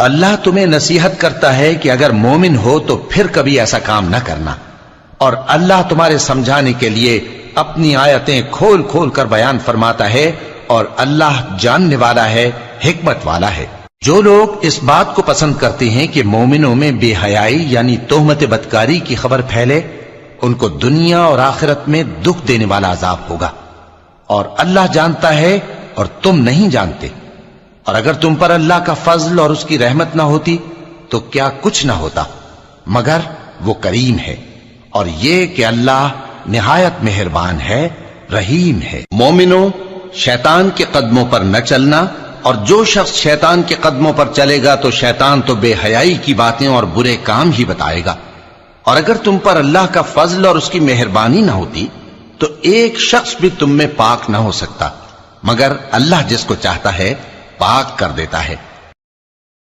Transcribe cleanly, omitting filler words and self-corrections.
اللہ تمہیں نصیحت کرتا ہے کہ اگر مومن ہو تو پھر کبھی ایسا کام نہ کرنا، اور اللہ تمہارے سمجھانے کے لیے اپنی آیتیں کھول کھول کر بیان فرماتا ہے، اور اللہ جاننے والا ہے، حکمت والا ہے۔ جو لوگ اس بات کو پسند کرتے ہیں کہ مومنوں میں بے حیائی یعنی تہمت بدکاری کی خبر پھیلے، ان کو دنیا اور آخرت میں دکھ دینے والا عذاب ہوگا، اور اللہ جانتا ہے اور تم نہیں جانتے۔ اور اگر تم پر اللہ کا فضل اور اس کی رحمت نہ ہوتی تو کیا کچھ نہ ہوتا، مگر وہ کریم ہے، اور یہ کہ اللہ نہایت مہربان ہے، رحیم ہے۔ مومنوں، شیطان کے قدموں پر نہ چلنا، اور جو شخص شیطان کے قدموں پر چلے گا تو شیطان تو بے حیائی کی باتیں اور برے کام ہی بتائے گا۔ اور اگر تم پر اللہ کا فضل اور اس کی مہربانی نہ ہوتی تو ایک شخص بھی تم میں پاک نہ ہو سکتا، مگر اللہ جس کو چاہتا ہے پاک کر دیتا ہے۔